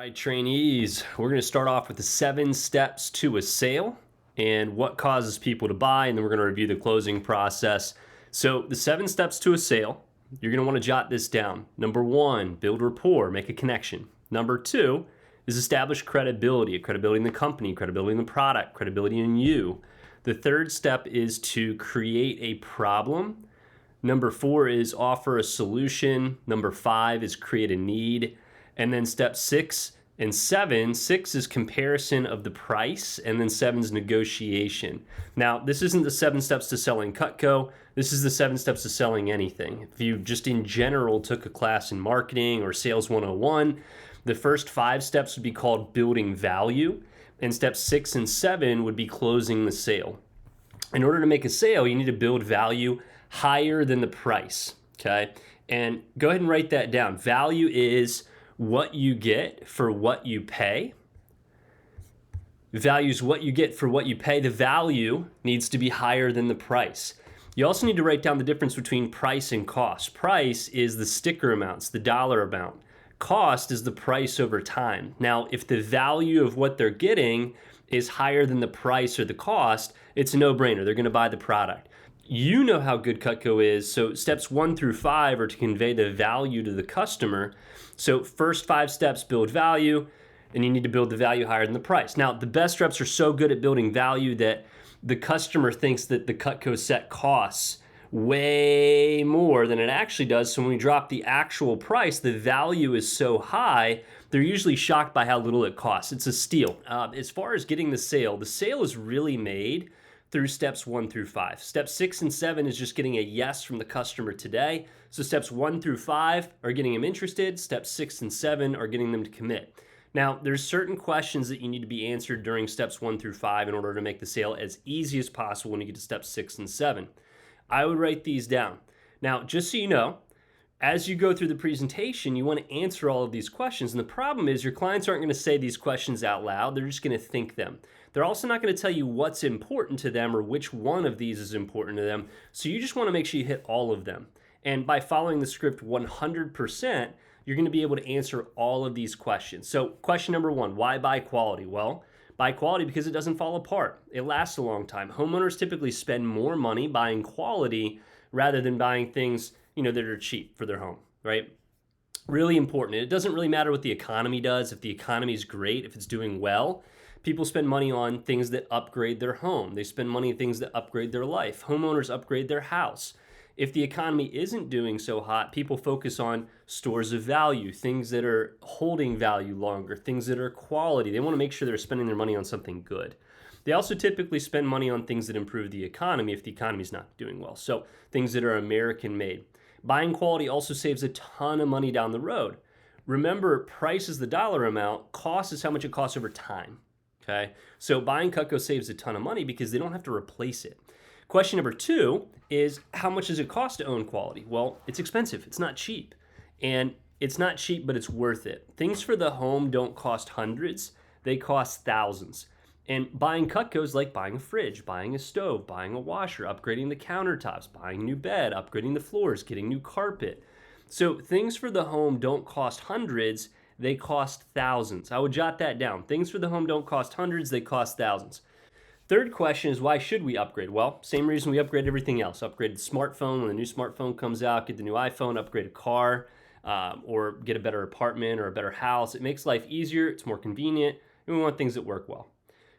right, trainees, we're going to start off with the 7 steps to a sale and what causes people to buy, and then we're going to review the closing process. So, the 7 steps to a sale, you're going to want to jot this down. Number 1, build rapport, make a connection. Number 2 is establish credibility in the company, credibility in the product, credibility in you. The third step is to create a problem. Number 4 is offer a solution. Number 5 is create a need. And then step 6 and 7, 6 is comparison of the price, and then 7 is negotiation. Now, this isn't the 7 steps to selling Cutco. This is the 7 steps to selling anything. If you just in general took a class in marketing or sales 101, the first 5 steps would be called building value, and steps 6 and 7 would be closing the sale. In order to make a sale, you need to build value higher than the price, okay? And go ahead and write that down. Value is what you get for what you pay. Value is what you get for what you pay. The value needs to be higher than the price. You also need to write down the difference between price and cost. Price is the sticker amounts, the dollar amount. Cost is the price over time. Now, if the value of what they're getting is higher than the price or the cost, it's a no-brainer. They're going to buy the product. You know how good Cutco is, so steps 1 through 5 are to convey the value to the customer. So first 5 steps, build value, and you need to build the value higher than the price. Now, the best reps are so good at building value that the customer thinks that the Cutco set costs way more than it actually does. So when we drop the actual price, the value is so high, they're usually shocked by how little it costs. It's a steal. As far as getting the sale is really made through steps 1 through 5. Steps 6 and 7 is just getting a yes from the customer today. So steps 1 through 5 are getting them interested. Steps 6 and 7 are getting them to commit. Now, there's certain questions that you need to be answered during steps 1 through 5 in order to make the sale as easy as possible when you get to steps 6 and 7. I would write these down. Now, just so you know, as you go through the presentation, you want to answer all of these questions. And the problem is your clients aren't going to say these questions out loud. They're just going to think them. They're also not going to tell you what's important to them or which one of these is important to them. So you just want to make sure you hit all of them. And by following the script 100%, you're going to be able to answer all of these questions. So question number 1, why buy quality? Well, buy quality because it doesn't fall apart. It lasts a long time. Homeowners typically spend more money buying quality rather than buying things, that are cheap for their home, right? Really important. It doesn't really matter what the economy does. If the economy is great, if it's doing well, people spend money on things that upgrade their home. They spend money on things that upgrade their life. Homeowners upgrade their house. If the economy isn't doing so hot, people focus on stores of value, things that are holding value longer, things that are quality. They want to make sure they're spending their money on something good. They also typically spend money on things that improve the economy if the economy's not doing well. So things that are American made. Buying quality also saves a ton of money down the road. Remember, price is the dollar amount, cost is how much it costs over time. Okay, so buying Cutco saves a ton of money because they don't have to replace it. Question number 2 is how much does it cost to own quality? Well, it's expensive. It's not cheap. And it's not cheap, but it's worth it. Things for the home don't cost hundreds. They cost thousands. And buying Cutco is like buying a fridge, buying a stove, buying a washer, upgrading the countertops, buying a new bed, upgrading the floors, getting new carpet. So things for the home don't cost hundreds. They cost thousands. I would jot that down. Things for the home don't cost hundreds, they cost thousands. Third question is, why should we upgrade? Well, same reason we upgrade everything else. Upgrade the smartphone when the new smartphone comes out, get the new iPhone, upgrade a car, or get a better apartment or a better house. It makes life easier, it's more convenient, and we want things that work well.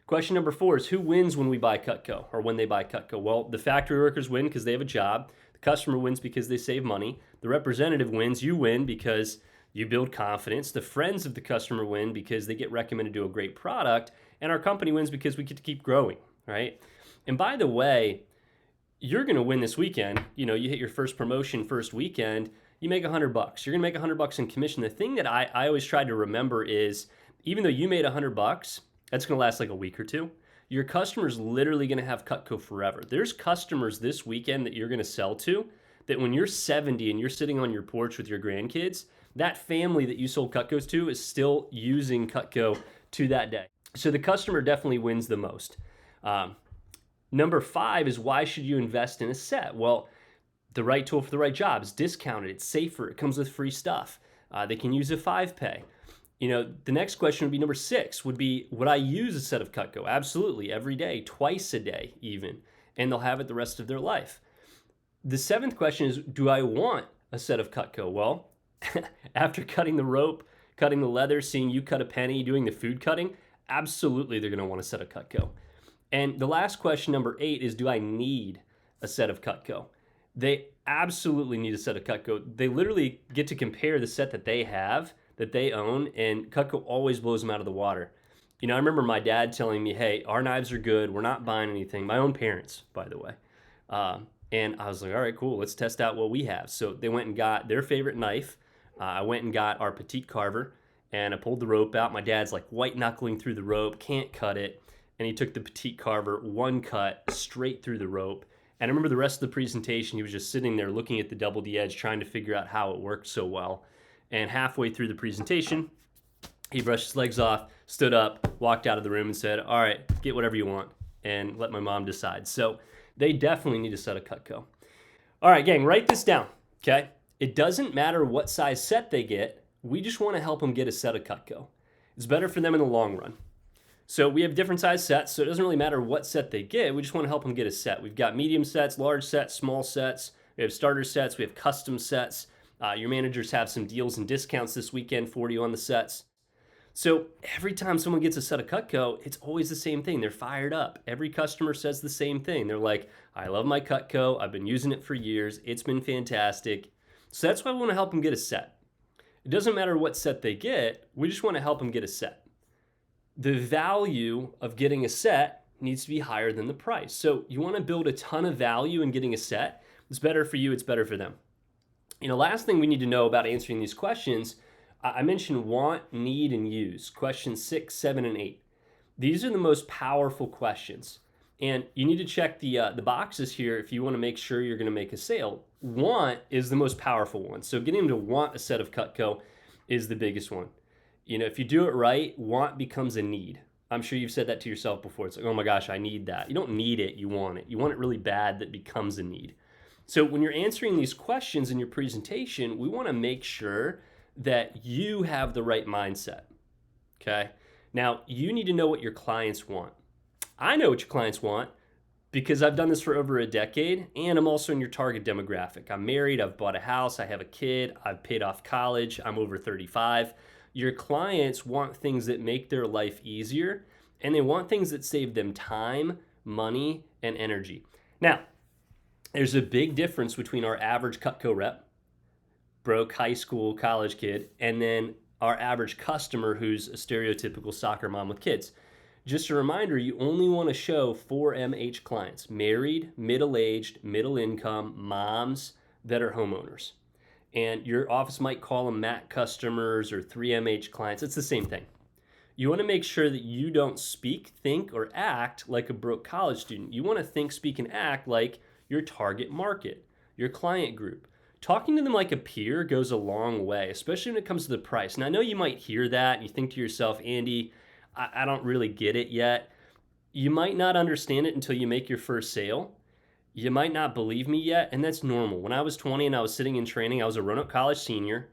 Question number 4 is, who wins when we buy Cutco or when they buy Cutco? Well, the factory workers win because they have a job. The customer wins because they save money. The representative wins. You win because you build confidence. The friends of the customer win because they get recommended to a great product. And our company wins because we get to keep growing, right? And by the way, you're going to win this weekend. You hit your first promotion first weekend, you make $100. You're going to make $100 in commission. The thing that I always try to remember is, even though you made $100, that's going to last like a week or 2. Your customer's literally going to have Cutco forever. There's customers this weekend that you're going to sell to that when you're 70 and you're sitting on your porch with your grandkids, that family that you sold Cutcos to is still using Cutco to that day. So the customer definitely wins the most. Number 5 is, why should you invest in a set? Well, the right tool for the right job is discounted. It's safer. It comes with free stuff. They can use a 5-pay. The next question would be number 6 would be, would I use a set of Cutco? Absolutely, every day, twice a day even, and they'll have it the rest of their life. The 7th question is, do I want a set of Cutco? Well, after cutting the rope, cutting the leather, seeing you cut a penny, doing the food cutting, absolutely they're going to want a set of Cutco. And the last question, number 8, is, do I need a set of Cutco? They absolutely need a set of Cutco. They literally get to compare the set that they have, that they own, and Cutco always blows them out of the water. I remember my dad telling me, hey, our knives are good. We're not buying anything. My own parents, by the way. And I was like, all right, cool. Let's test out what we have. So they went and got their favorite knife. I went and got our petite carver, and I pulled the rope out. My dad's like white knuckling through the rope, can't cut it. And he took the petite carver, one cut straight through the rope. And I remember the rest of the presentation, he was just sitting there looking at the double D edge, trying to figure out how it worked so well. And halfway through the presentation, he brushed his legs off, stood up, walked out of the room and said, all right, get whatever you want, and let my mom decide. So they definitely need a set of Cutco. All right, gang, write this down, okay? It doesn't matter what size set they get. We just want to help them get a set of Cutco. It's better for them in the long run. So we have different size sets, so it doesn't really matter what set they get. We just want to help them get a set. We've got medium sets, large sets, small sets. We have starter sets. We have custom sets. Your managers have some deals and discounts this weekend for you on the sets. So every time someone gets a set of Cutco, it's always the same thing. They're fired up. Every customer says the same thing. They're like, I love my Cutco. I've been using it for years. It's been fantastic. So that's why we want to help them get a set. It doesn't matter what set they get. We just want to help them get a set. The value of getting a set needs to be higher than the price. So you want to build a ton of value in getting a set. It's better for you. It's better for them. Last thing we need to know about answering these questions, I mentioned want, need, and use. Questions 6, 7, and 8. These are the most powerful questions. And you need to check the boxes here if you want to make sure you're going to make a sale. Want is the most powerful one. So getting them to want a set of Cutco is the biggest one. If you do it right, want becomes a need. I'm sure you've said that to yourself before. It's like, oh my gosh, I need that. You don't need it, you want it. You want it really bad that becomes a need. So when you're answering these questions in your presentation, we want to make sure that you have the right mindset, okay? Now, you need to know what your clients want. I know what your clients want because I've done this for over a decade, and I'm also in your target demographic. I'm married, I've bought a house, I have a kid, I've paid off college, I'm over 35. Your clients want things that make their life easier, and they want things that save them time, money, and energy. Now, there's a big difference between our average Cutco rep, broke high school, college kid, and then our average customer who's a stereotypical soccer mom with kids. Just a reminder, you only want to show 4 MH clients: married, middle-aged, middle income, moms that are homeowners. And your office might call them MAC customers or 3MH clients. It's the same thing. You want to make sure that you don't speak, think, or act like a broke college student. You want to think, speak, and act like your target market, your client group. Talking to them like a peer goes a long way, especially when it comes to the price. Now, I know you might hear that and you think to yourself, Andy, I don't really get it yet. You might not understand it until you make your first sale. You might not believe me yet, and that's normal. When I was 20 and I was sitting in training, I was a Roanoke College senior.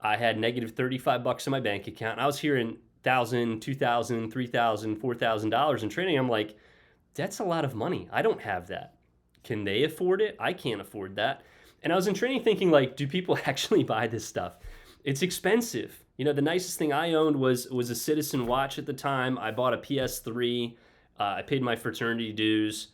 I had negative $35 in my bank account. And I was hearing $1,000, $2,000, $3,000, $4,000 in training. I'm like, that's a lot of money. I don't have that. Can they afford it? I can't afford that. And I was in training thinking, like, do people actually buy this stuff? It's expensive. The nicest thing I owned was a Citizen watch at the time. I bought a PS3. I paid my fraternity dues.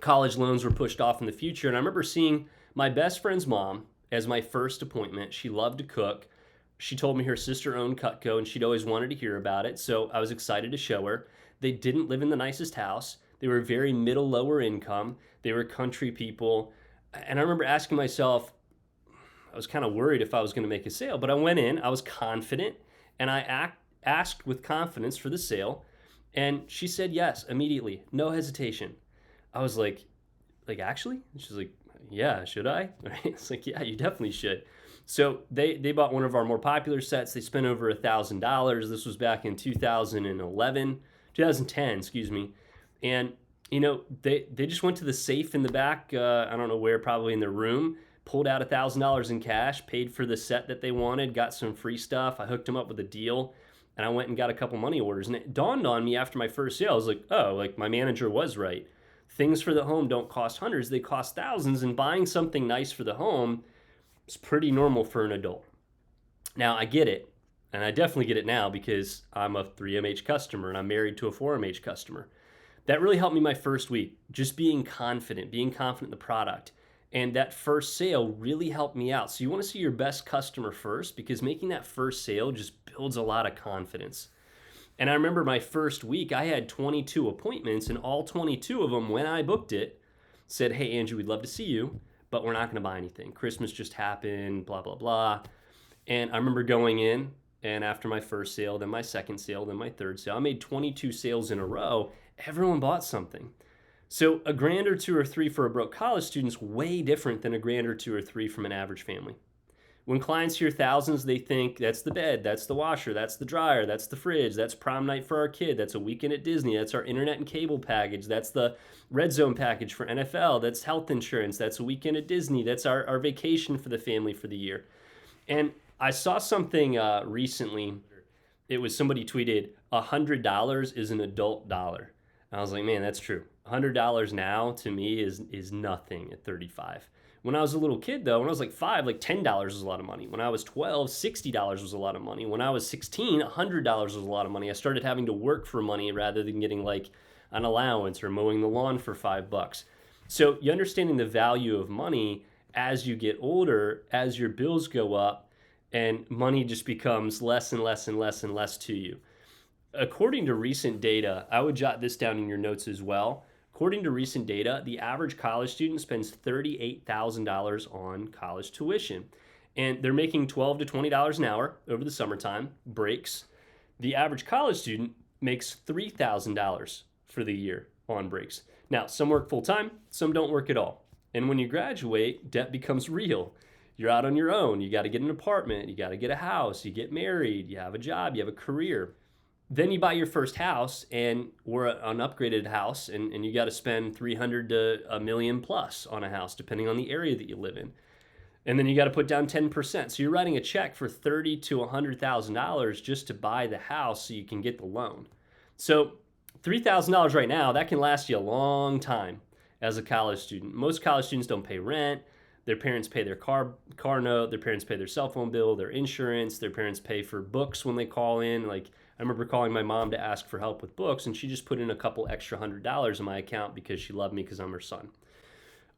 College loans were pushed off in the future. And I remember seeing my best friend's mom as my first appointment. She loved to cook. She told me her sister owned Cutco and she'd always wanted to hear about it. So I was excited to show her. They didn't live in the nicest house. They were very middle, lower income. They were country people. And I remember asking myself, I was kind of worried if I was going to make a sale, but I went in, I was confident, and I asked with confidence for the sale. And she said yes immediately, no hesitation. I was like actually? And she's like, yeah, should I? It's like, yeah, you definitely should. So they bought one of our more popular sets. They spent over $1,000. This was back in 2010, excuse me. And they just went to the safe in the back, I don't know where, probably in their room, pulled out $1,000 in cash, paid for the set that they wanted, got some free stuff. I hooked them up with a deal, and I went and got a couple money orders. And it dawned on me after my first sale, I was like, oh, like my manager was right. Things for the home don't cost hundreds, they cost thousands, and buying something nice for the home is pretty normal for an adult. Now, I get it, and I definitely get it now because I'm a 3MH customer and I'm married to a 4MH customer. That really helped me my first week, just being confident in the product. And that first sale really helped me out. So you want to see your best customer first, because making that first sale just builds a lot of confidence. And I remember my first week, I had 22 appointments, and all 22 of them, when I booked it, said, hey, Andrew, we'd love to see you, but we're not going to buy anything. Christmas just happened, blah, blah, blah. And I remember going in, and after my first sale, then my second sale, then my third sale, I made 22 sales in a row. Everyone bought something. So a grand or two or three for a broke college student's way different than a grand or two or three from an average family. When clients hear thousands, they think that's the bed, that's the washer, that's the dryer, that's the fridge, that's prom night for our kid, that's a weekend at Disney, that's our internet and cable package, that's the red zone package for NFL, that's health insurance, that's a weekend at Disney, that's our vacation for the family for the year. And I saw something recently. It was somebody tweeted, $100 is an adult dollar. And I was like, man, that's true. $100 now to me is nothing at 35. When I was a little kid, though, when I was like 5, like $10 was a lot of money. When I was 12, $60 was a lot of money. When I was 16, $100 was a lot of money. I started having to work for money rather than getting like an allowance or mowing the lawn for $5. So you're understanding the value of money as you get older, as your bills go up, and money just becomes less and less and less and less to you. According to recent data, I would jot this down in your notes as well. According to recent data, the average college student spends $38,000 on college tuition, and they're making $12 to $20 an hour over the summertime, breaks. The average college student makes $3,000 for the year on breaks. Now, some work full-time, some don't work at all. And when you graduate, debt becomes real. You're out on your own. You got to get an apartment. You got to get a house. You get married. You have a job. You have a career. Then you buy your first house, or an upgraded house, and you got to spend $300,000 to $1 million plus on a house, depending on the area that you live in. And then you got to put down 10%. So you're writing a check for $30,000 to $100,000 just to buy the house so you can get the loan. So $3,000 right now, that can last you a long time as a college student. Most college students don't pay rent. Their parents pay their car note. Their parents pay their cell phone bill, their insurance. Their parents pay for books when they call in. Like, I remember calling my mom to ask for help with books, and she just put in a couple extra $100 in my account because she loved me because I'm her son.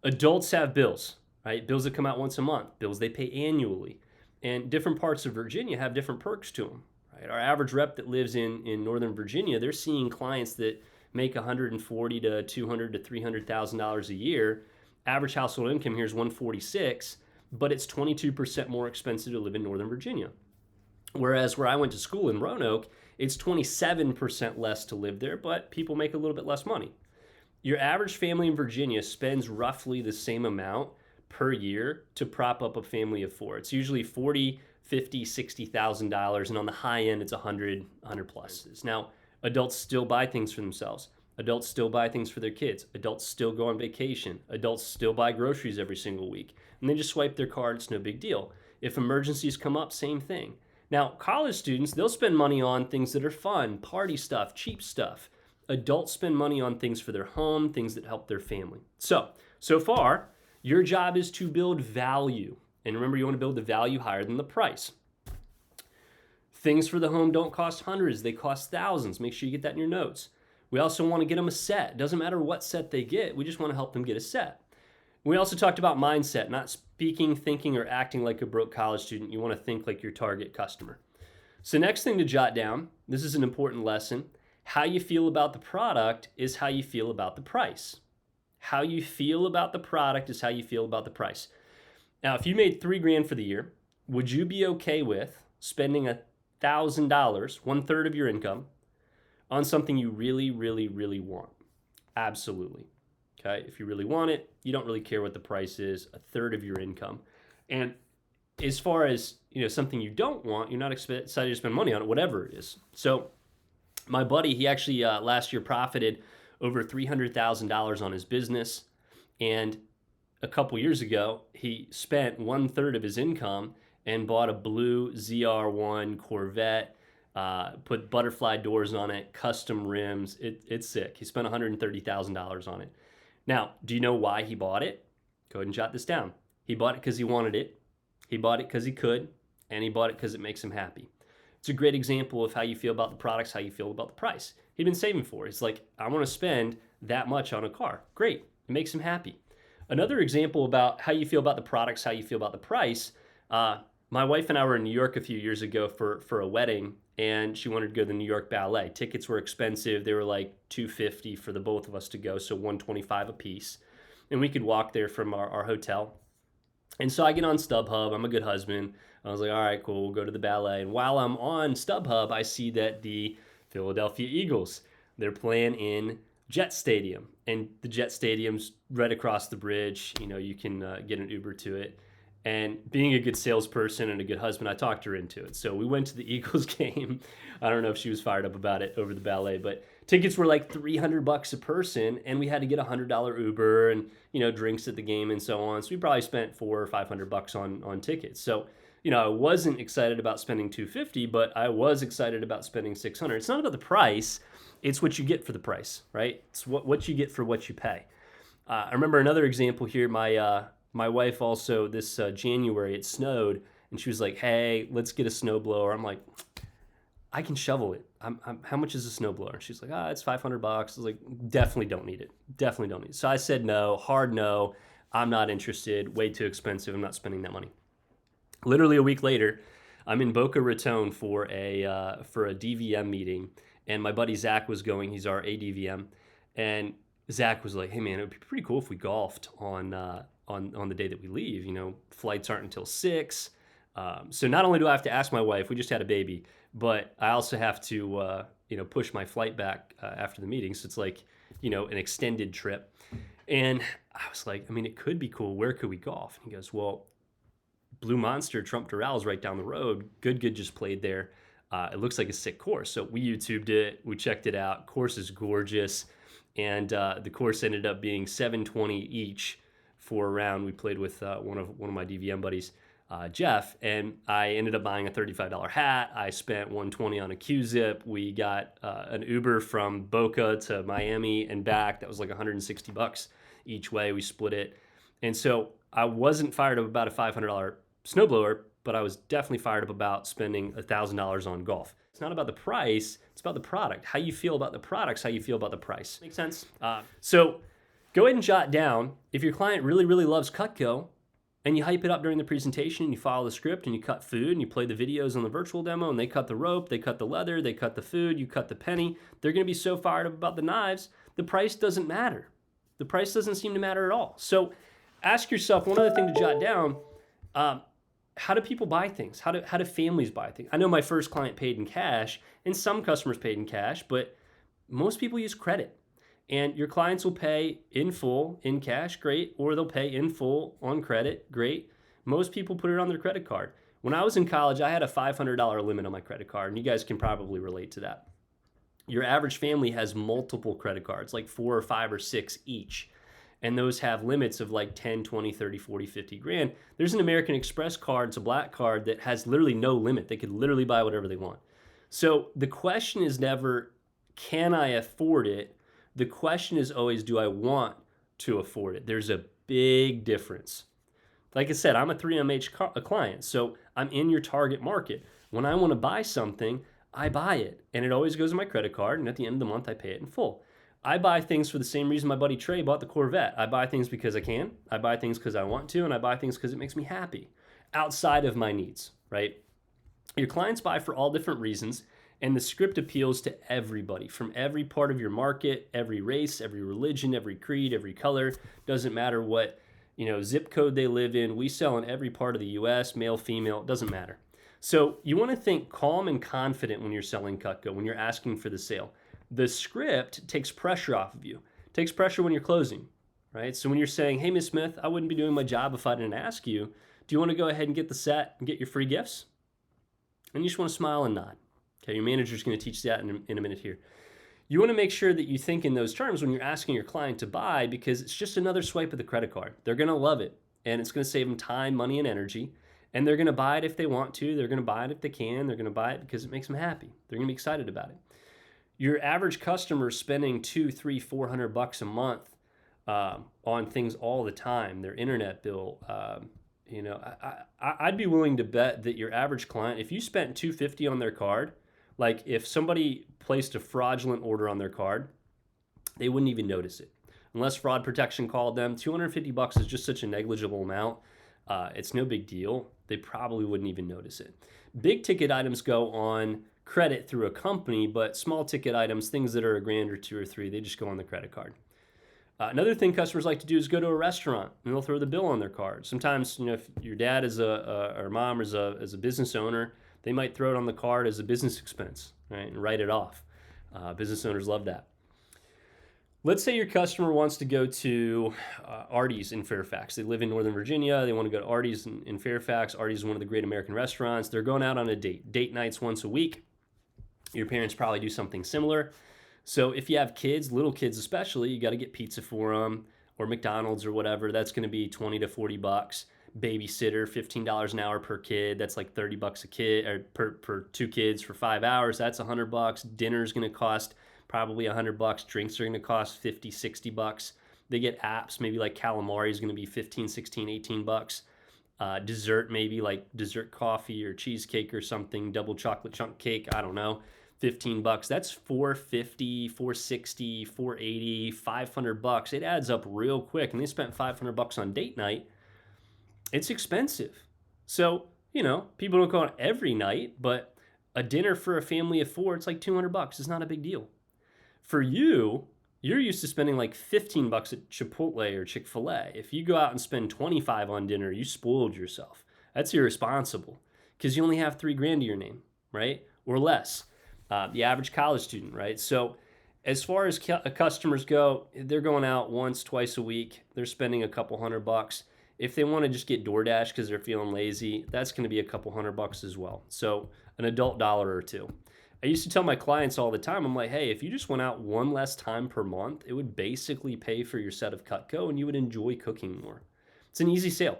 Adults have bills, right? Bills that come out once a month, bills they pay annually. And different parts of Virginia have different perks to them, right? Our average rep that lives in Northern Virginia, they're seeing clients that make $140,000 to $200,000 to $300,000 a year. Average household income here is $146,000, but it's 22% more expensive to live in Northern Virginia. Whereas where I went to school in Roanoke, it's 27% less to live there, but people make a little bit less money. Your average family in Virginia spends roughly the same amount per year to prop up a family of 4. It's usually $40,000, $50,000, $60,000, and on the high end, it's 100 plus. Now, adults still buy things for themselves. Adults still buy things for their kids. Adults still go on vacation. Adults still buy groceries every single week. And they just swipe their card, it's no big deal. If emergencies come up, same thing. Now, college students, they'll spend money on things that are fun, party stuff, cheap stuff. Adults spend money on things for their home, things that help their family. So far, your job is to build value. And remember, you want to build the value higher than the price. Things for the home don't cost hundreds, they cost thousands. Make sure you get that in your notes. We also want to get them a set. It doesn't matter what set they get, we just want to help them get a set. We also talked about mindset, not speaking, thinking, or acting like a broke college student. You want to think like your target customer. So next thing to jot down, this is an important lesson. How you feel about the product is how you feel about the price. How you feel about the product is how you feel about the price. Now, if you made $3,000 for the year, would you be okay with spending $1,000, 1/3 of your income, on something you really, really, really want? Absolutely. Okay, if you really want it, you don't really care what the price is, 1/3 of your income. And as far as, something you don't want, you're not excited to spend money on it, whatever it is. So my buddy, he actually last year profited over $300,000 on his business. And a couple years ago, he spent 1/3 of his income and bought a blue ZR1 Corvette, put butterfly doors on it, custom rims. It's sick. He spent $130,000 on it. Now, do you know why he bought it? Go ahead and jot this down. He bought it because he wanted it. He bought it because he could, and he bought it because it makes him happy. It's a great example of how you feel about the products, how you feel about the price. He'd been saving for it. It's like, I want to spend that much on a car. Great. It makes him happy. Another example about how you feel about the products, how you feel about the price. My wife and I were in New York a few years ago for a wedding, and she wanted to go to the New York Ballet. Tickets were expensive. They were like $250 for the both of us to go, so $125 a piece. And we could walk there from our hotel. And so I get on StubHub. I'm a good husband. I was like, all right, cool, we'll go to the ballet. And while I'm on StubHub, I see that the Philadelphia Eagles, they're playing in Jet Stadium. And the Jet Stadium's right across the bridge. You know, you can get an Uber to it. And being a good salesperson and a good husband, I talked her into it. So we went to the Eagles game. I don't know if she was fired up about it over the ballet, but tickets were like $300 a person, and we had to get a $100 Uber and, you know, drinks at the game and so on. So we probably spent $400 or $500 on tickets. So, you know, I wasn't excited about spending $250, but I was excited about spending $600. It's not about the price; it's what you get for the price, right? It's what you get for what you pay. I remember another example here. My wife also, this January, it snowed, and she was like, hey, let's get a snowblower. I'm like, I can shovel it. How much is a snowblower? And she's like, it's $500. I was like, definitely don't need it. Definitely don't need it. So I said no, hard no. I'm not interested. Way too expensive. I'm not spending that money. Literally a week later, I'm in Boca Raton for a DVM meeting, and my buddy Zach was going. He's our ADVM, and Zach was like, hey man, it would be pretty cool if we golfed on the day that we leave. You know, flights aren't until 6. So not only do I have to ask my wife, we just had a baby, but I also have to, push my flight back after the meeting. So it's like, you know, an extended trip. And I was like, I mean, it could be cool. Where could we golf? And he goes, well, Blue Monster, Trump Doral right down the road. Good just played there. It looks like a sick course. So we YouTubed it. We checked it out. Course is gorgeous. And the course ended up being $720 each for a round. We played with one of my DVM buddies, Jeff, and I ended up buying a $35 hat. I spent $120 on a Q-Zip. We got an Uber from Boca to Miami and back. That was like $160 each way. We split it. And so I wasn't fired up about a $500 snowblower, but I was definitely fired up about spending $1,000 on golf. It's not about the price, it's about the product. How you feel about the products, how you feel about the price. Make sense? So go ahead and jot down, if your client really, really loves Cutco, and you hype it up during the presentation, and you follow the script, and you cut food, and you play the videos on the virtual demo, and they cut the rope, they cut the leather, they cut the food, you cut the penny, they're gonna be so fired up about the knives, the price doesn't matter. The price doesn't seem to matter at all. So ask yourself, one other thing to jot down, how do people buy things? How do families buy things? I know my first client paid in cash, and some customers paid in cash, but most people use credit. And your clients will pay in full, in cash, great, or they'll pay in full on credit, great. Most people put it on their credit card. When I was in college, I had a $500 limit on my credit card, and you guys can probably relate to that. Your average family has multiple credit cards, like 4 or 5 or 6 each. And those have limits of like 10, 20, 30, 40, 50 grand. There's an American Express card, it's a black card that has literally no limit. They could literally buy whatever they want. So the question is never, can I afford it? The question is always, do I want to afford it? There's a big difference. Like I said, I'm a 3MH client, so I'm in your target market. When I want to buy something, I buy it, and it always goes on my credit card, and at the end of the month, I pay it in full. I buy things for the same reason my buddy Trey bought the Corvette. I buy things because I can, I buy things because I want to, and I buy things because it makes me happy, outside of my needs, right? Your clients buy for all different reasons, and the script appeals to everybody from every part of your market, every race, every religion, every creed, every color. Doesn't matter what, zip code they live in. We sell in every part of the US, male, female, it doesn't matter. So you want to think calm and confident when you're selling Cutco, when you're asking for the sale. The script takes pressure off of you. It takes pressure when you're closing, right? So when you're saying, hey, Ms. Smith, I wouldn't be doing my job if I didn't ask you, do you want to go ahead and get the set and get your free gifts? And you just want to smile and nod. Okay, your manager's going to teach that in a minute here. You want to make sure that you think in those terms when you're asking your client to buy, because it's just another swipe of the credit card. They're going to love it, and it's going to save them time, money, and energy. And they're going to buy it if they want to. They're going to buy it if they can. They're going to buy it because it makes them happy. They're going to be excited about it. Your average customer is spending $200, $300, $400 a month on things all the time. Their internet bill. I'd be willing to bet that your average client, if you spent $250 on their card, like if somebody placed a fraudulent order on their card, they wouldn't even notice it. Unless fraud protection called them, $250 is just such a negligible amount. It's no big deal. They probably wouldn't even notice it. Big ticket items go on credit through a company, but small ticket items, things that are $1,000 or $2,000 or $3,000, they just go on the credit card. Another thing customers like to do is go to a restaurant and they'll throw the bill on their card. Sometimes, if your dad is or mom is a business owner, they might throw it on the card as a business expense, right, and write it off. Business owners love that. Let's say your customer wants to go to Artie's in Fairfax. They live in Northern Virginia. They want to go to Artie's in Fairfax. Artie's is one of the great American restaurants. They're going out on a date. Date nights once a week. Your parents probably do something similar. So if you have kids, little kids especially, you got to get pizza for them or McDonald's or whatever. That's going to be $20 to $40. Babysitter, $15 an hour per kid. That's like $30 a kid, or per 2 kids for 5 hours. That's $100. Dinner's going to cost probably $100. Drinks are going to cost $50, $60. They get apps, maybe like calamari is going to be $15, $16, $18. Dessert, maybe like dessert coffee or cheesecake or something, double chocolate chunk cake, I don't know, $15. That's $450, $460, $480, $500. It adds up real quick, and they spent $500 on date night. It's expensive. So, people don't go out every night, but a dinner for a family of 4, it's like $200. It's not a big deal. For you, you're used to spending like $15 at Chipotle or Chick-fil-A. If you go out and spend $25 on dinner, you spoiled yourself. That's irresponsible because you only have $3,000 to your name, right? Or less. The average college student, right? So as far as customers go, they're going out once, twice a week. They're spending a couple $100. If they want to just get DoorDash because they're feeling lazy, that's going to be a couple $100 as well. So an adult dollar or two. I used to tell my clients all the time, I'm like, hey, if you just went out one less time per month, it would basically pay for your set of Cutco and you would enjoy cooking more. It's an easy sale.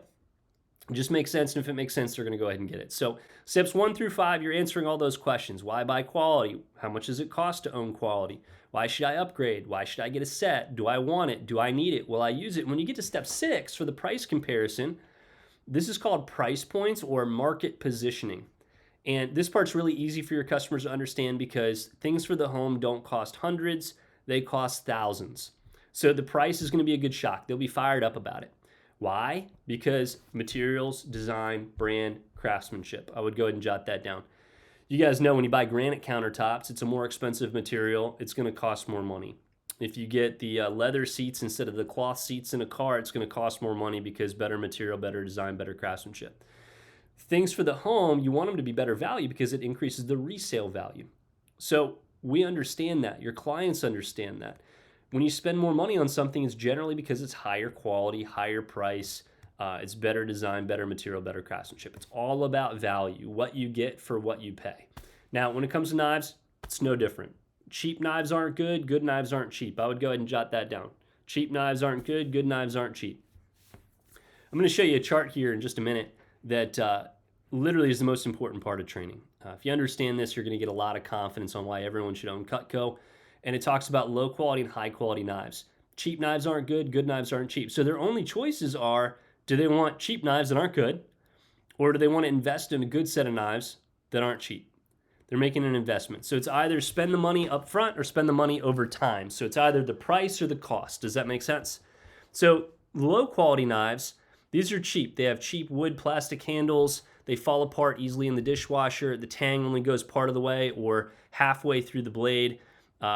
It just makes sense, and if it makes sense, they're going to go ahead and get it. So steps 1 through 5, you're answering all those questions. Why buy quality? How much does it cost to own quality? Why should I upgrade? Why should I get a set? Do I want it? Do I need it? Will I use it? When you get to step 6 for the price comparison, this is called price points or market positioning. And this part's really easy for your customers to understand because things for the home don't cost hundreds, they cost thousands. So the price is going to be a good shock. They'll be fired up about it. Why? Because materials, design, brand, craftsmanship. I would go ahead and jot that down. You guys know when you buy granite countertops, it's a more expensive material. It's going to cost more money. If you get the leather seats instead of the cloth seats in a car, it's going to cost more money because better material, better design, better craftsmanship. Things for the home, you want them to be better value because it increases the resale value. So we understand that. Your clients understand that. When you spend more money on something, it's generally because it's higher quality, higher price, it's better design, better material, better craftsmanship. It's all about value, what you get for what you pay. Now, when it comes to knives, it's no different. Cheap knives aren't good knives aren't cheap. I would go ahead and jot that down. Cheap knives aren't good knives aren't cheap. I'm going to show you a chart here in just a minute that literally is the most important part of training. If you understand this, you're going to get a lot of confidence on why everyone should own Cutco. And it talks about low quality and high quality knives. Cheap knives aren't good knives aren't cheap. So their only choices are, do they want cheap knives that aren't good, or do they want to invest in a good set of knives that aren't cheap? They're making an investment. So it's either spend the money up front or spend the money over time. So it's either the price or the cost. Does that make sense? So low quality knives, these are cheap. They have cheap wood plastic handles. They fall apart easily in the dishwasher. The tang only goes part of the way or halfway through the blade.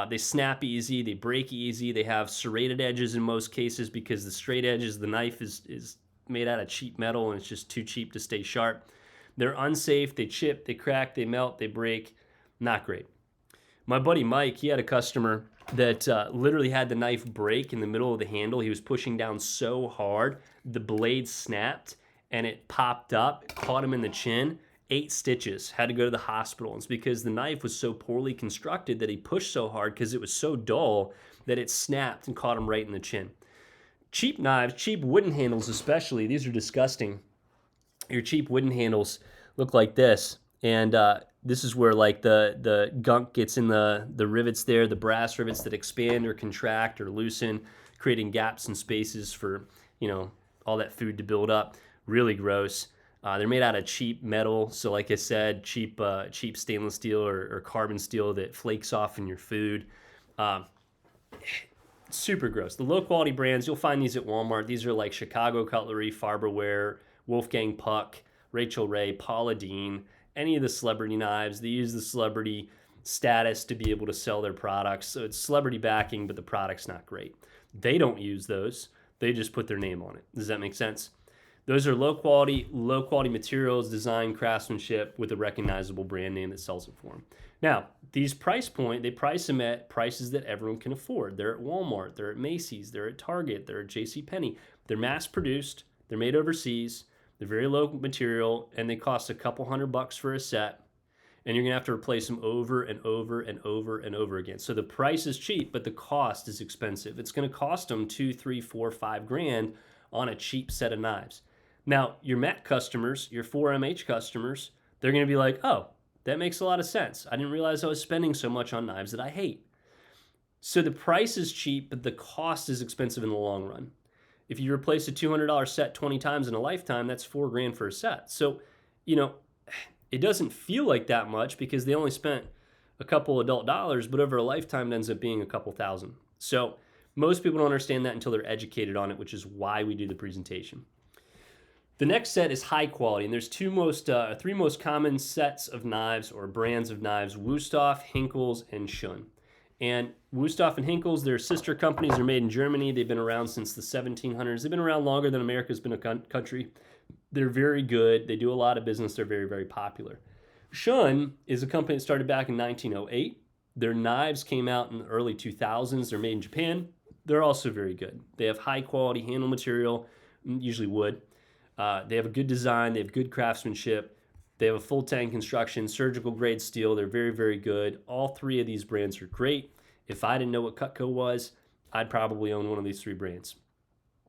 They snap easy, they break easy, they have serrated edges in most cases because the straight edges, the knife is made out of cheap metal and it's just too cheap to stay sharp. They're unsafe, they chip, they crack, they melt, they break. Not great. My buddy Mike, he had a customer that literally had the knife break in the middle of the handle. He was pushing down so hard, the blade snapped and it popped up, it caught him in the chin, 8 stitches, had to go to the hospital. It's because the knife was so poorly constructed that he pushed so hard because it was so dull that it snapped and caught him right in the chin. Cheap knives, cheap wooden handles especially, these are disgusting. Your cheap wooden handles look like this, and this is where like the gunk gets in the rivets there, the brass rivets that expand or contract or loosen, creating gaps and spaces for, all that food to build up. Really gross. They're made out of cheap metal, so like I said, cheap stainless steel or carbon steel that flakes off in your food. Super gross. The low quality brands, you'll find these at Walmart. These are like Chicago Cutlery, Farberware, Wolfgang Puck, Rachel Ray, Paula Deen, any of the celebrity knives. They use the celebrity status to be able to sell their products. So it's celebrity backing, but the product's not great. They don't use those. They just put their name on it. Does that make sense? Those are low quality materials, design, craftsmanship with a recognizable brand name that sells it for them. Now, these they price them at prices that everyone can afford. They're at Walmart, they're at Macy's, they're at Target, they're at JCPenney. They're mass produced, they're made overseas, they're very low material, and they cost a couple $100 for a set. And you're gonna have to replace them over and over and over and over again. So the price is cheap, but the cost is expensive. It's gonna cost them $2, $3, $4, $5 on a cheap set of knives. Now, your MAC customers, your 4MH customers, they're going to be like, oh, that makes a lot of sense. I didn't realize I was spending so much on knives that I hate. So the price is cheap, but the cost is expensive in the long run. If you replace a $200 set 20 times in a lifetime, that's $4,000 for a set. So, it doesn't feel like that much because they only spent a couple adult dollars, but over a lifetime it ends up being a couple thousand. So most people don't understand that until they're educated on it, which is why we do the presentation. The next set is high quality, and there's three most common sets of knives or brands of knives: Wüsthof, Henckels, and Schön. And Wüsthof and Henckels, they're sister companies. They're made in Germany. They've been around since the 1700s. They've been around longer than America's been a country. They're very good. They do a lot of business. They're very, very popular. Schön is a company that started back in 1908. Their knives came out in the early 2000s. They're made in Japan. They're also very good. They have high quality handle material, usually wood. They have a good design. They have good craftsmanship. They have a full tank construction, surgical grade steel. They're very, very good. All three of these brands are great. If I didn't know what Cutco was, I'd probably own one of these three brands.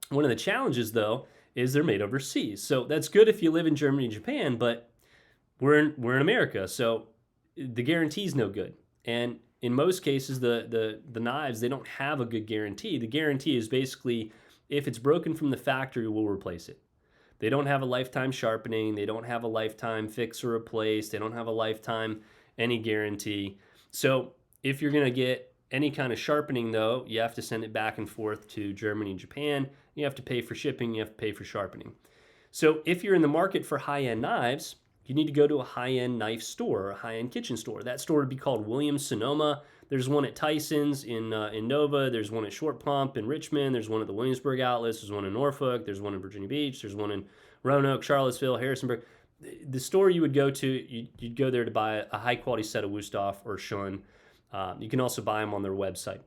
One of the challenges, though, is they're made overseas. So that's good if you live in Germany and Japan, but we're in America, so the guarantee's no good. And in most cases, the knives, they don't have a good guarantee. The guarantee is basically, if it's broken from the factory, we'll replace it. They don't have a lifetime sharpening. They don't have a lifetime fix or replace. They don't have a lifetime any guarantee. So if you're going to get any kind of sharpening, though, you have to send it back and forth to Germany and Japan. You have to pay for shipping. You have to pay for sharpening. So if you're in the market for high-end knives, you need to go to a high-end knife store or a high-end kitchen store. That store would be called Williams-Sonoma. There's one at Tyson's in Nova. There's one at Short Pump in Richmond. There's one at the Williamsburg outlets. There's one in Norfolk. There's one in Virginia Beach. There's one in Roanoke, Charlottesville, Harrisonburg. The store you would go to, you'd go there to buy a high-quality set of Wüsthof or Schön. You can also buy them on their website.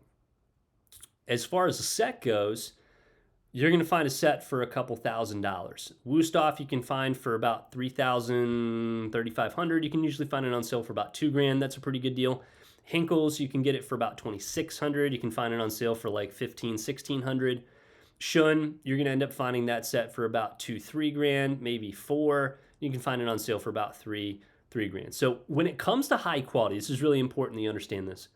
As far as the set goes, you're going to find a set for a couple $1,000s. Wüsthof you can find for about $3,000, $3,500. You can usually find it on sale for about $2,000. That's a pretty good deal. Henckels, you can get it for about $2,600. You can find it on sale for like $1,500, $1,600. Schön, you're going to end up finding that set for about $2,000, $3,000, maybe $4,000. You can find it on sale for about $3,000. So when it comes to high quality, this is really important that you understand this.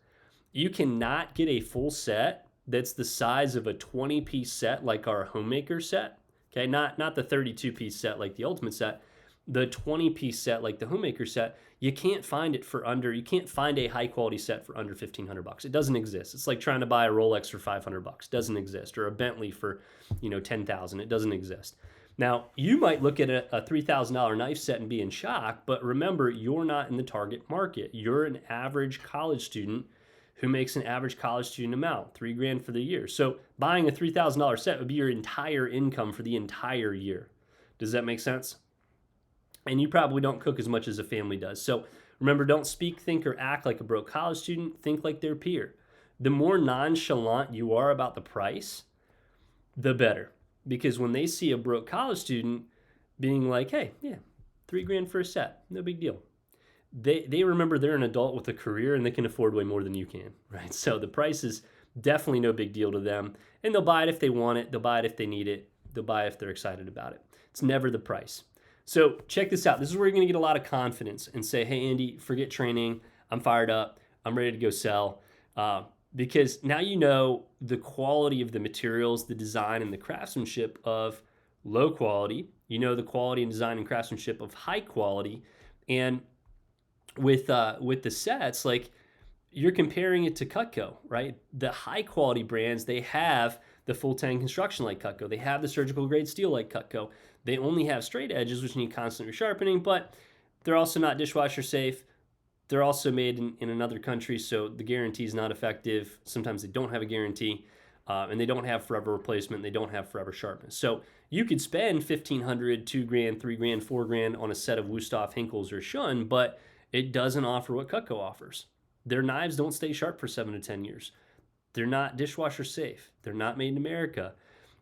You cannot get a full set that's the size of a 20-piece set like our Homemaker set. Okay, not the 32-piece set like the Ultimate set. The 20-piece set like the Homemaker set, you can't find a high-quality set for under $1,500. It doesn't exist. It's like trying to buy a Rolex for $500. Doesn't exist. Or a Bentley for, $10,000. It doesn't exist. Now, you might look at a $3,000 knife set and be in shock, but remember, you're not in the target market. You're an average college student who makes an average college student amount, $3,000 for the year. So buying a $3,000 set would be your entire income for the entire year. Does that make sense? And you probably don't cook as much as a family does. So remember, don't speak, think, or act like a broke college student. Think like their peer. The more nonchalant you are about the price, the better. Because when they see a broke college student being like, hey, yeah, $3,000 for a set, no big deal. They remember they're an adult with a career and they can afford way more than you can, right? So the price is definitely no big deal to them, and they'll buy it if they want it, they'll buy it if they need it, they'll buy it if they're excited about it. It's never the price. So check this out. This is where you're going to get a lot of confidence and say, hey, Andy, forget training. I'm fired up. I'm ready to go sell. Because now you know the quality of the materials, the design, and the craftsmanship of low quality. You know the quality and design and craftsmanship of high quality. And with the sets, like, you're comparing it to Cutco, right? The high quality brands, they have the full tank construction like Cutco. They have the surgical grade steel like Cutco. They only have straight edges, which need constant resharpening, but they're also not dishwasher safe. They're also made in another country, so the guarantee is not effective. Sometimes they don't have a guarantee, and they don't have forever replacement. They don't have forever sharpness. So you could spend $1,500, $2,000, $3,000, $4,000 on a set of Wusthof, Hinkels, or Shun, but it doesn't offer what Cutco offers. Their knives don't stay sharp for 7 to 10 years. They're not dishwasher safe. They're not made in America.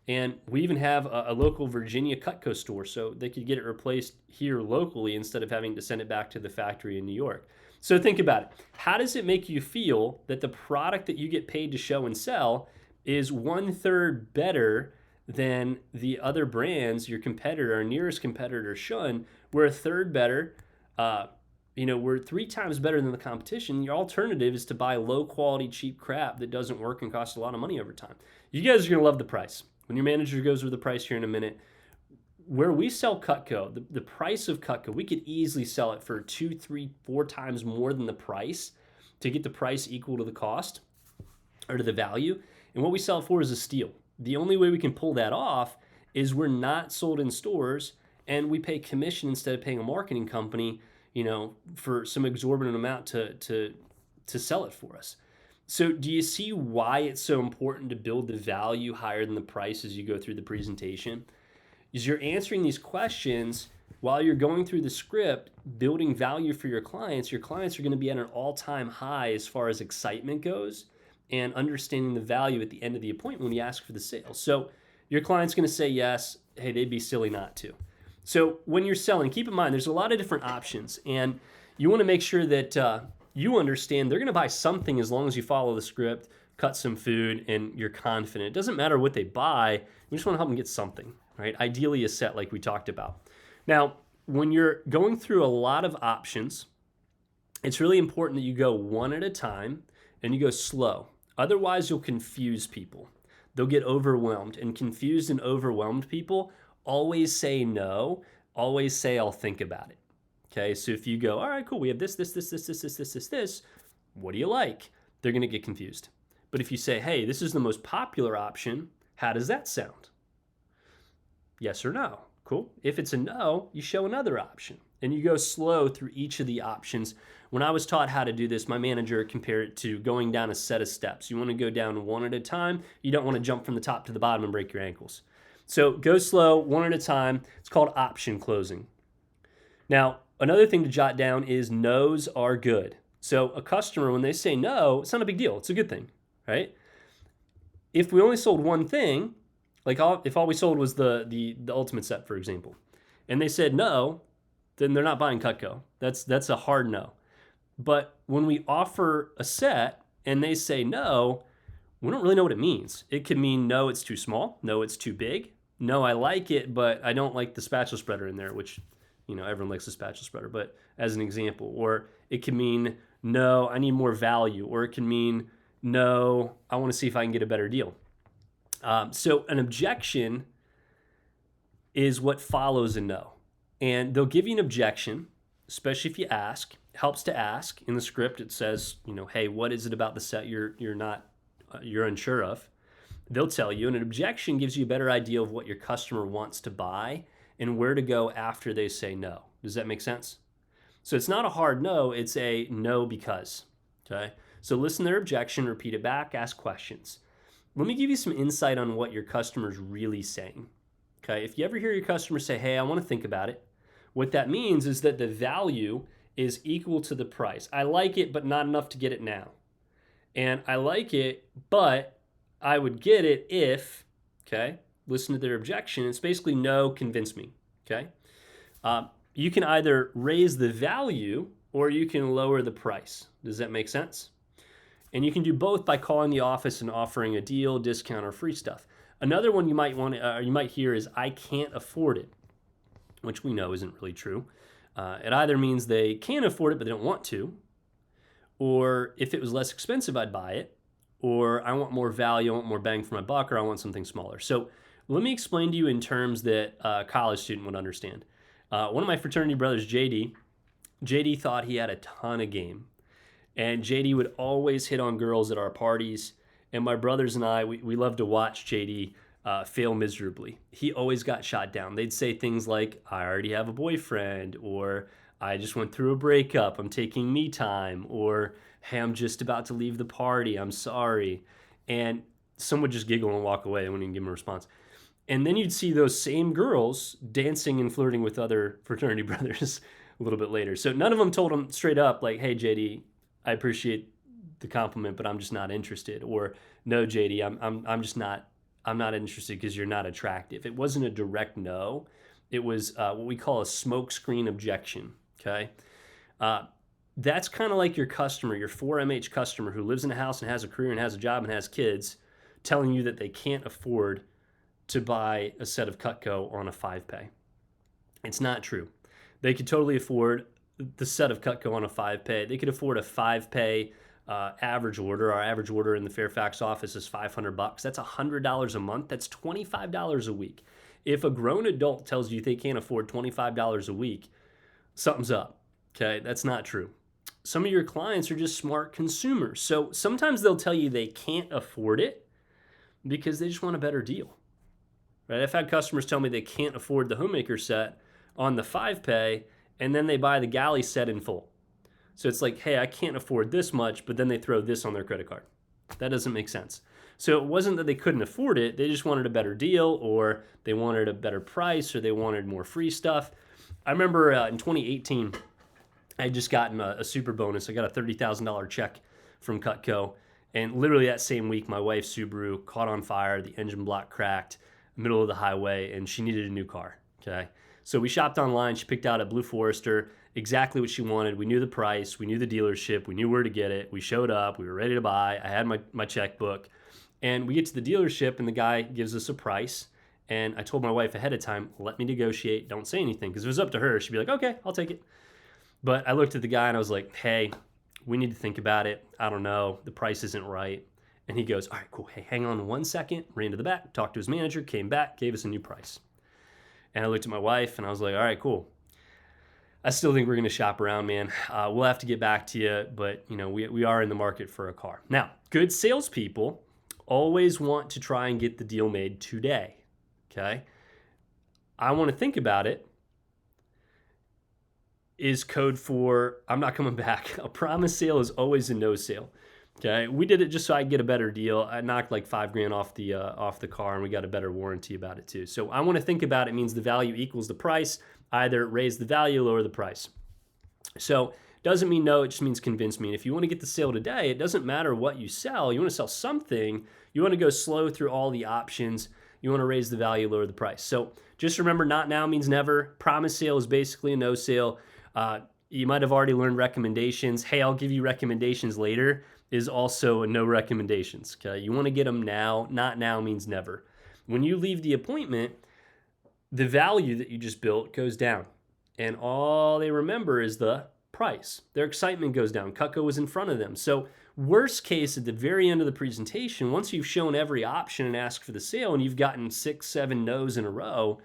And we even have a local Virginia Cutco store, so they could get it replaced here locally instead of having to send it back to the factory in New York. So think about it. How does it make you feel that the product that you get paid to show and sell is 1/3 better than the other brands, your competitor, our nearest competitor, Shun? We're 1/3 better. We're 3 times better than the competition. Your alternative is to buy low quality, cheap crap that doesn't work and costs a lot of money over time. You guys are going to love the price. When your manager goes over the price here in a minute, where we sell Cutco, the price of Cutco, we could easily sell it for 2, 3, 4 times more than the price to get the price equal to the cost or to the value. And what we sell it for is a steal. The only way we can pull that off is we're not sold in stores and we pay commission instead of paying a marketing company, for some exorbitant amount to sell it for us. So do you see why it's so important to build the value higher than the price as you go through the presentation? Is you're answering these questions while you're going through the script, building value for your clients. Your clients are going to be at an all-time high as far as excitement goes and understanding the value at the end of the appointment when you ask for the sale. So your client's going to say yes. Hey, they'd be silly not to. So when you're selling, keep in mind there's a lot of different options, and you want to make sure that you understand they're going to buy something as long as you follow the script, cut some food, and you're confident. It doesn't matter what they buy. We just want to help them get something, right? Ideally a set like we talked about. Now, when you're going through a lot of options, it's really important that you go one at a time and you go slow. Otherwise, you'll confuse people. They'll get overwhelmed, and confused and overwhelmed people always say no, always say I'll think about it. Okay, so if you go, all right, cool, we have this, what do you like? They're gonna get confused. But if you say, hey, this is the most popular option, how does that sound? Yes or no? Cool. If it's a no, you show another option and you go slow through each of the options. When I was taught how to do this, my manager compared it to going down a set of steps. You want to go down one at a time. You don't want to jump from the top to the bottom and break your ankles. So go slow, one at a time. It's called option closing. Now, another thing to jot down is no's are good. So a customer, when they say no, it's not a big deal. It's a good thing, right? If we only sold one thing, like if all we sold was the ultimate set, for example, and they said no, then they're not buying Cutco. That's a hard no. But when we offer a set and they say no, we don't really know what it means. It could mean no, it's too small. No, it's too big. No, I like it, but I don't like the spatula spreader in there, which, everyone likes the spatula spreader, but as an example. Or it can mean no, I need more value. Or it can mean no, I want to see if I can get a better deal. So an objection is what follows a no. And they'll give you an objection, especially if you ask. Helps to ask. In the script, it says, hey, what is it about the set you're unsure of? They'll tell you, and an objection gives you a better idea of what your customer wants to buy and where to go after they say no. Does that make sense? So it's not a hard no, it's a no because, okay? So listen to their objection, repeat it back, ask questions. Let me give you some insight on what your customer's really saying, okay? If you ever hear your customer say, hey, I want to think about it, what that means is that the value is equal to the price. I like it, but not enough to get it now. And I like it, but I would get it if, okay, listen to their objection. It's basically no, convince me, okay? you can either raise the value or you can lower the price. Does that make sense? And you can do both by calling the office and offering a deal, discount, or free stuff. Another one you might hear is "I can't afford it," which we know isn't really true. It either means they can afford it but they don't want to, or if it was less expensive, I'd buy it, or I want more value, I want more bang for my buck, or I want something smaller. So let me explain to you in terms that a college student would understand. One of my fraternity brothers, JD thought he had a ton of game. And JD would always hit on girls at our parties. And my brothers and I, we loved to watch JD fail miserably. He always got shot down. They'd say things like, "I already have a boyfriend," or "I just went through a breakup, I'm taking me time," or "Hey, I'm just about to leave the party, I'm sorry." And some would just giggle and walk away. I wouldn't even give him a response. And then you'd see those same girls dancing and flirting with other fraternity brothers a little bit later. So none of them told him straight up, like, "Hey, JD, I appreciate the compliment, but I'm just not interested." Or, "No, JD, I'm not interested because you're not attractive." It wasn't a direct no. It was what we call a smokescreen objection. Okay, that's kind of like your customer, your 4MH customer who lives in a house and has a career and has a job and has kids, telling you that they can't afford to buy a set of Cutco on a 5-pay. It's not true. They could totally afford the set of Cutco on a 5-pay. They could afford a 5-pay average order. Our average order in the Fairfax office is $500. That's $100 a month. That's $25 a week. If a grown adult tells you they can't afford $25 a week, something's up. Okay, that's not true. Some of your clients are just smart consumers. So sometimes they'll tell you they can't afford it because they just want a better deal. Right? I've had customers tell me they can't afford the Homemaker set on the 5-pay, and then they buy the Galley set in full. So it's like, "Hey, I can't afford this much," but then they throw this on their credit card. That doesn't make sense. So it wasn't that they couldn't afford it, they just wanted a better deal, or they wanted a better price, or they wanted more free stuff. I remember in 2018, I had just gotten a super bonus. I got a $30,000 check from Cutco, and literally that same week, my wife's Subaru caught on fire, the engine block cracked, middle of the highway, and she needed a new car. Okay, so we shopped online. She picked out a Blue Forester, exactly what she wanted. We knew the price, we knew the dealership, we knew where to get it. We showed up, we were ready to buy. I had my checkbook, and we get to the dealership, and the guy gives us a price. And I told my wife ahead of time, "Let me negotiate. Don't say anything," because if it was up to her, she'd be like, "Okay, I'll take it." But I looked at the guy and I was like, "Hey, we need to think about it. I don't know. The price isn't right." And he goes, "All right, cool. Hey, hang on 1 second." Ran to the back, talked to his manager, came back, gave us a new price. And I looked at my wife and I was like, "All right, cool. I still think we're going to shop around, man. We'll have to get back to you, but we are in the market for a car." Now, good salespeople always want to try and get the deal made today. Okay. "I want to think about it" is code for "I'm not coming back." A promise sale is always a no sale. Okay, we did it just so I could get a better deal. I knocked like $5,000 off the car, and we got a better warranty about it too. So "I want to think about it" means the value equals the price. Either raise the value, lower the price. So doesn't mean no, it just means convince me. And if you want to get the sale today, it doesn't matter what you sell. You want to sell something. You want to go slow through all the options. You want to raise the value, lower the price. So just remember, not now means never. Promise sale is basically a no sale. You might have already learned recommendations. "Hey, I'll give you recommendations later" is also a no recommendations. Okay, you want to get them now. Not now means never. When you leave the appointment, the value that you just built goes down, and all they remember is the price. Their excitement goes down. Cutco was in front of them. So worst case, at the very end of the presentation, once you've shown every option and asked for the sale, and you've gotten 6, 7 no's in a row,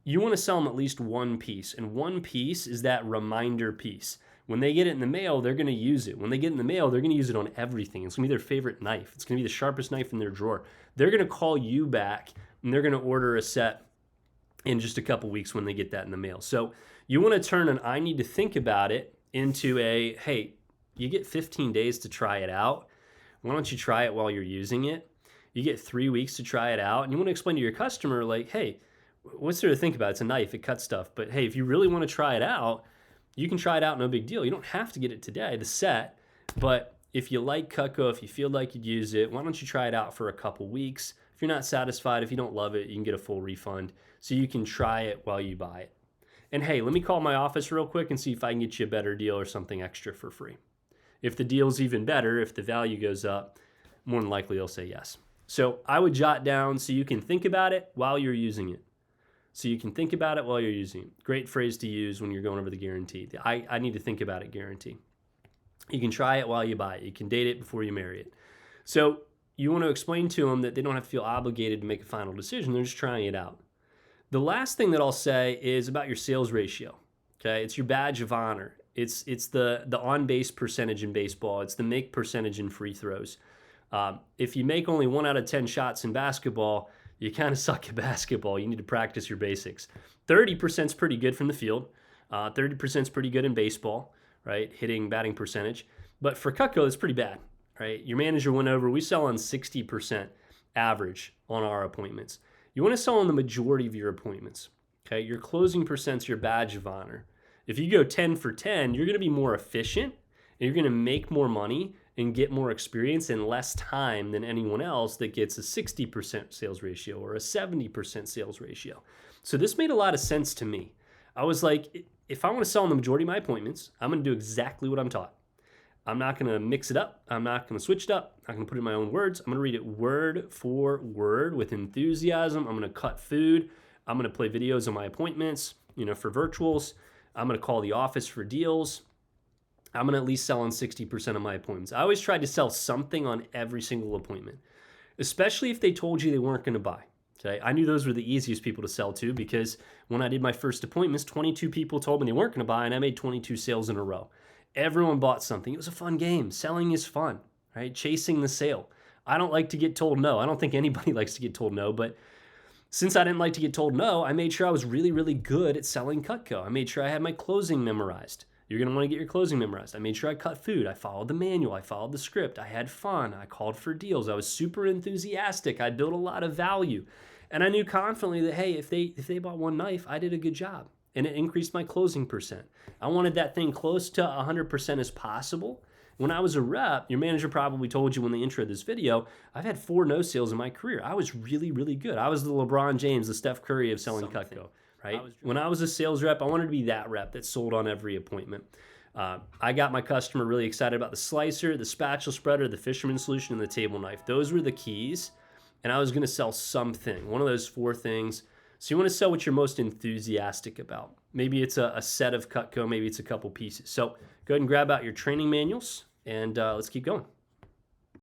you want to sell them at least one piece. And one piece is that reminder piece. When they get it in the mail, they're going to use it. When they get it in the mail, they're going to use it on everything. It's going to be their favorite knife. It's going to be the sharpest knife in their drawer. They're going to call you back, and they're going to order a set in just a couple weeks when they get that in the mail. So you want to turn an "I need to think about it" into a "Hey, you get 15 days to try it out. Why don't you try it while you're using it?" You get 3 weeks to try it out, and you want to explain to your customer, like, "Hey, what's there to think about? It's a knife, it cuts stuff. But hey, if you really want to try it out, you can try it out, no big deal. You don't have to get it today, the set. But if you like Cutco, if you feel like you'd use it, why don't you try it out for a couple weeks? If you're not satisfied, if you don't love it, you can get a full refund. So you can try it while you buy it." And hey, let me call my office real quick and see if I can get you a better deal or something extra for free. If the deal's even better, if the value goes up, more than likely they'll say yes. So I would jot down so you can think about it while you're using it. So you can think about it while you're using it. Great phrase to use when you're going over the guarantee. I need to think about it guarantee. You can try it while you buy it. You can date it before you marry it. So you want to explain to them that they don't have to feel obligated to make a final decision. They're just trying it out. The last thing that I'll say is about your sales ratio. Okay, it's your badge of honor. It's the on-base percentage in baseball. It's the make percentage in free throws. If you make only 1 out of 10 shots in basketball, you kind of suck at basketball. You need to practice your basics. 30% is pretty good from the field. 30% is pretty good in baseball, right? Hitting batting percentage. But for Cutco, it's pretty bad, right? Your manager went over. We sell on 60% average on our appointments. You want to sell on the majority of your appointments, okay? Your closing percent's your badge of honor. If you go 10 for 10, you're going to be more efficient, and you're going to make more money and get more experience in less time than anyone else that gets a 60% sales ratio or a 70% sales ratio. So this made a lot of sense to me. I was like, if I want to sell on the majority of my appointments, I'm going to do exactly what I'm taught. I'm not going to mix it up. I'm not going to switch it up. I'm not going to put it in my own words. I'm going to read it word for word with enthusiasm. I'm going to cut food. I'm going to play videos on my appointments, for virtuals. I'm going to call the office for deals. I'm going to at least sell on 60% of my appointments. I always tried to sell something on every single appointment, especially if they told you they weren't going to buy. Okay, I knew those were the easiest people to sell to because when I did my first appointments, 22 people told me they weren't going to buy, and I made 22 sales in a row. Everyone bought something. It was a fun game. Selling is fun, right? Chasing the sale. I don't like to get told no. I don't think anybody likes to get told no, but since I didn't like to get told no, I made sure I was really, really good at selling Cutco. I made sure I had my closing memorized. You're going to want to get your closing memorized. I made sure I cut food. I followed the manual. I followed the script. I had fun. I called for deals. I was super enthusiastic. I built a lot of value. And I knew confidently that, hey, if they bought one knife, I did a good job. And it increased my closing percent. I wanted that thing close to 100% as possible. When I was a rep, your manager probably told you when they introed this video, I've had 4 no sales in my career. I was really, really good. I was the LeBron James, the Steph Curry of selling Cutco, right? When I was a sales rep, I wanted to be that rep that sold on every appointment. I got my customer really excited about the slicer, the spatula spreader, the fisherman solution, and the table knife. Those were the keys, and I was going to sell something, one of those 4 things. So you want to sell what you're most enthusiastic about. Maybe it's a set of Cutco, maybe it's a couple pieces. So go ahead and grab out your training manuals, and let's keep going.